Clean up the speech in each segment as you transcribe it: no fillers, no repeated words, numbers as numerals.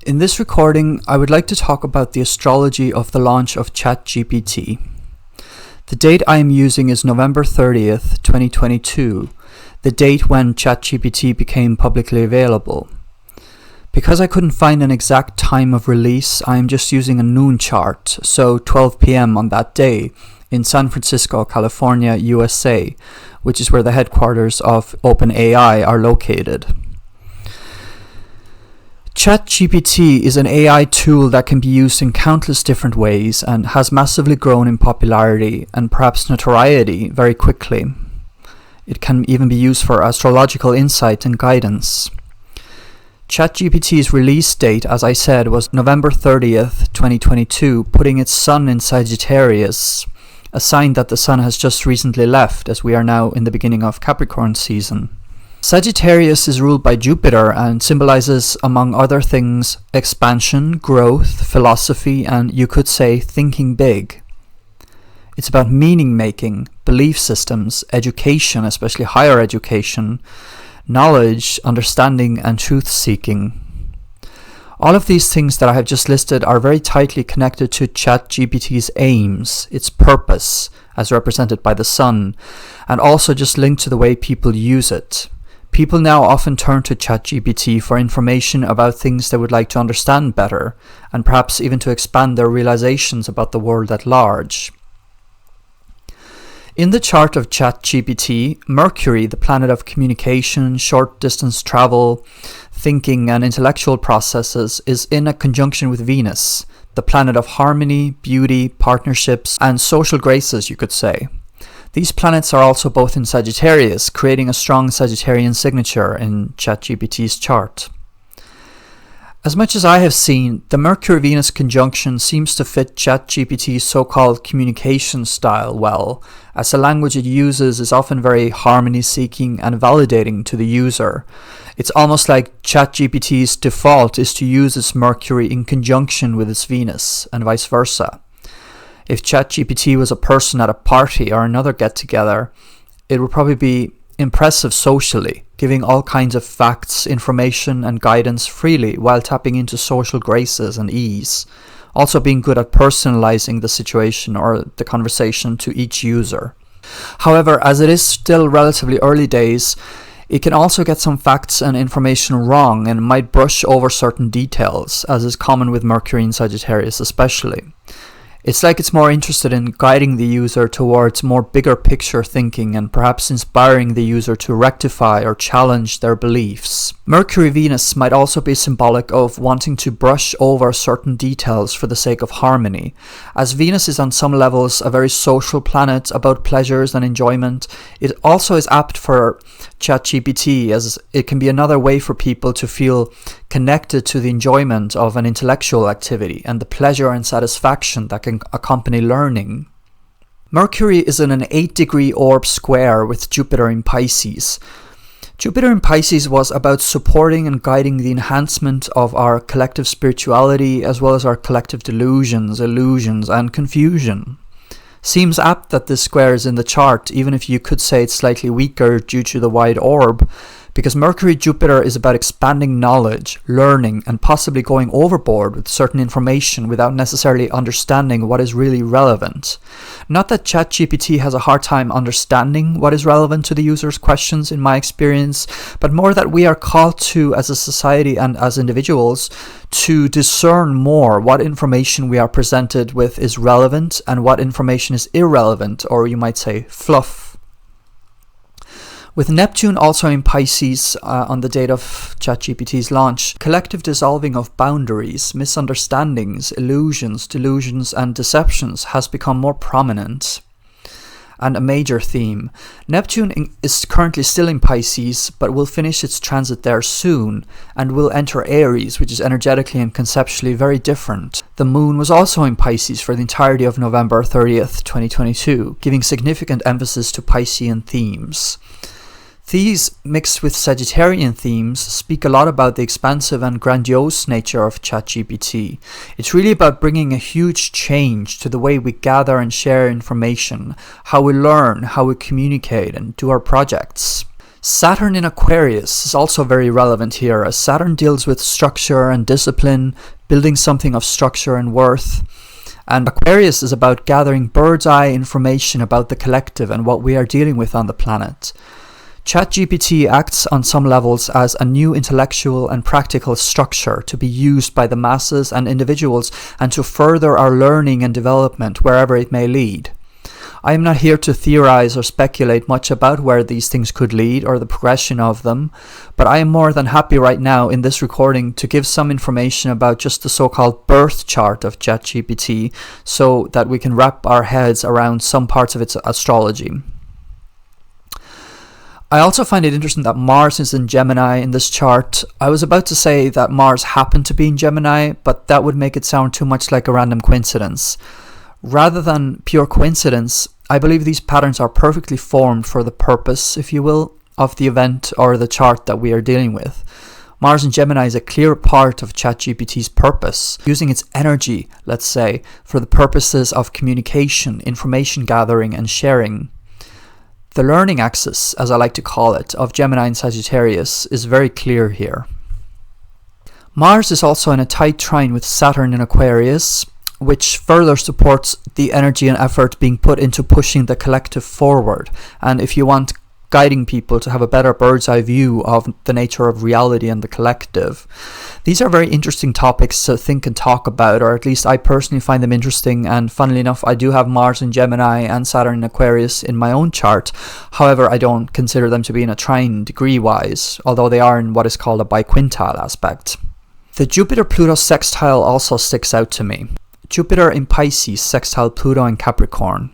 In this recording, I would like to talk about the astrology of the launch of ChatGPT. The date I am using is November 30th, 2022, the date when ChatGPT became publicly available. Because I couldn't find an exact time of release, I am just using a noon chart, so 12 p.m. on that day, in San Francisco, California, USA, which is where the headquarters of OpenAI are located. ChatGPT is an AI tool that can be used in countless different ways and has massively grown in popularity and perhaps notoriety very quickly. It can even be used for astrological insight and guidance. ChatGPT's release date, as I said, was November 30th, 2022, putting its sun in Sagittarius, a sign that the sun has just recently left as we are now in the beginning of Capricorn season. Sagittarius is ruled by Jupiter and symbolizes, among other things, expansion, growth, philosophy, and you could say thinking big. It's about meaning making, belief systems, education, especially higher education, knowledge, understanding, and truth seeking. All of these things that I have just listed are very tightly connected to ChatGPT's aims, its purpose, as represented by the sun, and also just linked to the way people use it. People now often turn to ChatGPT for information about things they would like to understand better, and perhaps even to expand their realizations about the world at large. In the chart of ChatGPT, Mercury, the planet of communication, short-distance travel, thinking, and intellectual processes, is in a conjunction with Venus, the planet of harmony, beauty, partnerships, and social graces, you could say. These planets are also both in Sagittarius, creating a strong Sagittarian signature in ChatGPT's chart. As much as I have seen, the Mercury-Venus conjunction seems to fit ChatGPT's so-called communication style well, as the language it uses is often very harmony-seeking and validating to the user. It's almost like ChatGPT's default is to use its Mercury in conjunction with its Venus, and vice versa. If ChatGPT was a person at a party or another get-together, it would probably be impressive socially, giving all kinds of facts, information, and guidance freely while tapping into social graces and ease, also being good at personalizing the situation or the conversation to each user. However, as it is still relatively early days, it can also get some facts and information wrong and might brush over certain details, as is common with Mercury in Sagittarius especially. It's like it's more interested in guiding the user towards more bigger picture thinking and perhaps inspiring the user to rectify or challenge their beliefs. Mercury-Venus might also be symbolic of wanting to brush over certain details for the sake of harmony. As Venus is on some levels a very social planet about pleasures and enjoyment, it also is apt for ChatGPT, as it can be another way for people to feel connected to the enjoyment of an intellectual activity and the pleasure and satisfaction that can accompany learning. Mercury is in an 8-degree orb square with Jupiter in Pisces. Jupiter in Pisces was about supporting and guiding the enhancement of our collective spirituality as well as our collective delusions, illusions, and confusion. Seems apt that this square is in the chart, even if you could say it's slightly weaker due to the wide orb, because Mercury-Jupiter is about expanding knowledge, learning, and possibly going overboard with certain information without necessarily understanding what is really relevant. Not that ChatGPT has a hard time understanding what is relevant to the user's questions in my experience, but more that we are called to, as a society and as individuals, to discern more what information we are presented with is relevant and what information is irrelevant, or you might say fluff. With Neptune also in Pisces on the date of ChatGPT's launch, collective dissolving of boundaries, misunderstandings, illusions, delusions, and deceptions has become more prominent and a major theme. Neptune is currently still in Pisces, but will finish its transit there soon and will enter Aries, which is energetically and conceptually very different. The moon was also in Pisces for the entirety of November 30th, 2022, giving significant emphasis to Piscean themes. These, mixed with Sagittarian themes, speak a lot about the expansive and grandiose nature of ChatGPT. It's really about bringing a huge change to the way we gather and share information, how we learn, how we communicate, and do our projects. Saturn in Aquarius is also very relevant here, as Saturn deals with structure and discipline, building something of structure and worth. And Aquarius is about gathering bird's eye information about the collective and what we are dealing with on the planet. ChatGPT acts on some levels as a new intellectual and practical structure to be used by the masses and individuals and to further our learning and development wherever it may lead. I am not here to theorize or speculate much about where these things could lead or the progression of them, but I am more than happy right now in this recording to give some information about just the so-called birth chart of ChatGPT so that we can wrap our heads around some parts of its astrology. I also find it interesting that Mars is in Gemini in this chart. I was about to say that Mars happened to be in Gemini, but that would make it sound too much like a random coincidence. Rather than pure coincidence, I believe these patterns are perfectly formed for the purpose, if you will, of the event or the chart that we are dealing with. Mars in Gemini is a clear part of ChatGPT's purpose, using its energy, let's say, for the purposes of communication, information gathering and sharing. The learning axis, as I like to call it, of Gemini and Sagittarius is very clear here. Mars is also in a tight trine with Saturn in Aquarius, which further supports the energy and effort being put into pushing the collective forward. And if you want, guiding people to have a better bird's eye view of the nature of reality and the collective. These are very interesting topics to think and talk about, or at least I personally find them interesting, and funnily enough, I do have Mars in Gemini and Saturn in Aquarius in my own chart. However, I don't consider them to be in a trine degree-wise, although they are in what is called a biquintile aspect. The Jupiter-Pluto sextile also sticks out to me. Jupiter in Pisces sextile Pluto in Capricorn.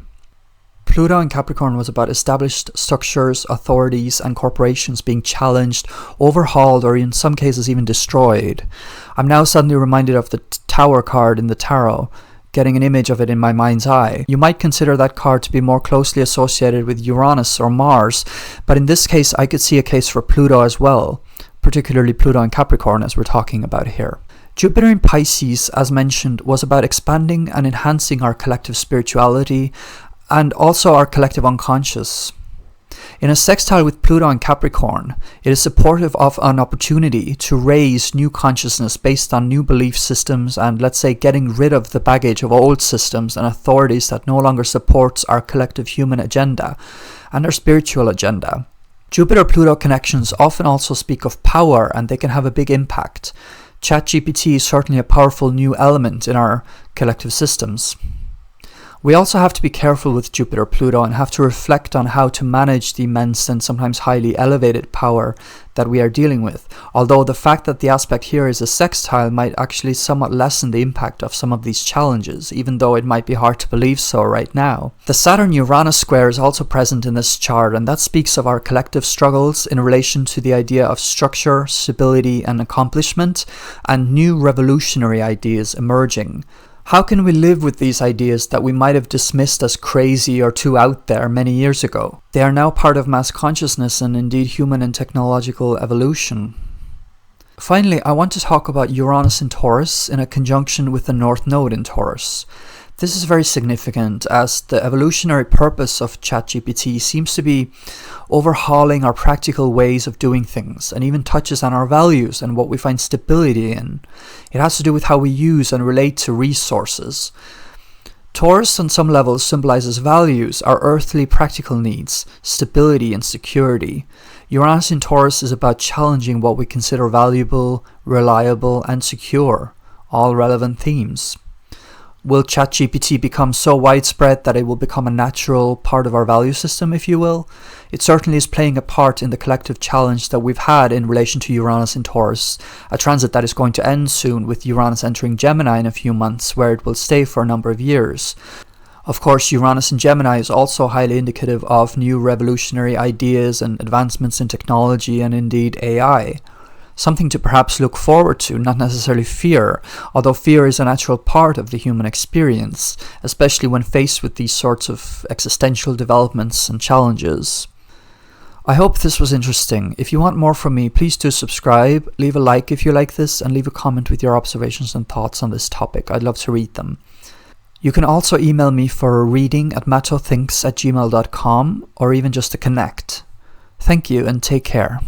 Pluto in Capricorn was about established structures, authorities, and corporations being challenged, overhauled, or in some cases even destroyed. I'm now suddenly reminded of the Tower card in the tarot, getting an image of it in my mind's eye. You might consider that card to be more closely associated with Uranus or Mars, but in this case I could see a case for Pluto as well, particularly Pluto in Capricorn as we're talking about here. Jupiter in Pisces, as mentioned, was about expanding and enhancing our collective spirituality and also our collective unconscious. In a sextile with Pluto and Capricorn, it is supportive of an opportunity to raise new consciousness based on new belief systems and, let's say, getting rid of the baggage of old systems and authorities that no longer supports our collective human agenda and our spiritual agenda. Jupiter-Pluto connections often also speak of power, and they can have a big impact. ChatGPT is certainly a powerful new element in our collective systems. We also have to be careful with Jupiter-Pluto and have to reflect on how to manage the immense and sometimes highly elevated power that we are dealing with, although the fact that the aspect here is a sextile might actually somewhat lessen the impact of some of these challenges, even though it might be hard to believe so right now. The Saturn-Uranus square is also present in this chart, and that speaks of our collective struggles in relation to the idea of structure, stability, and accomplishment, and new revolutionary ideas emerging. How can we live with these ideas that we might have dismissed as crazy or too out there many years ago? They are now part of mass consciousness and indeed human and technological evolution. Finally, I want to talk about Uranus in Taurus in a conjunction with the North Node in Taurus. This is very significant as the evolutionary purpose of ChatGPT seems to be overhauling our practical ways of doing things and even touches on our values and what we find stability in. It has to do with how we use and relate to resources. Taurus on some levels symbolizes values, our earthly practical needs, stability and security. Uranus in Taurus is about challenging what we consider valuable, reliable and secure, all relevant themes. Will ChatGPT become so widespread that it will become a natural part of our value system, if you will? It certainly is playing a part in the collective challenge that we've had in relation to Uranus in Taurus, a transit that is going to end soon with Uranus entering Gemini in a few months, where it will stay for a number of years. Of course, Uranus in Gemini is also highly indicative of new revolutionary ideas and advancements in technology and indeed AI. Something to perhaps look forward to, not necessarily fear, although fear is a natural part of the human experience, especially when faced with these sorts of existential developments and challenges. I hope this was interesting. If you want more from me, please do subscribe, leave a like if you like this, and leave a comment with your observations and thoughts on this topic. I'd love to read them. You can also email me for a reading at mattothinks@gmail.com, or even just to connect. Thank you and take care.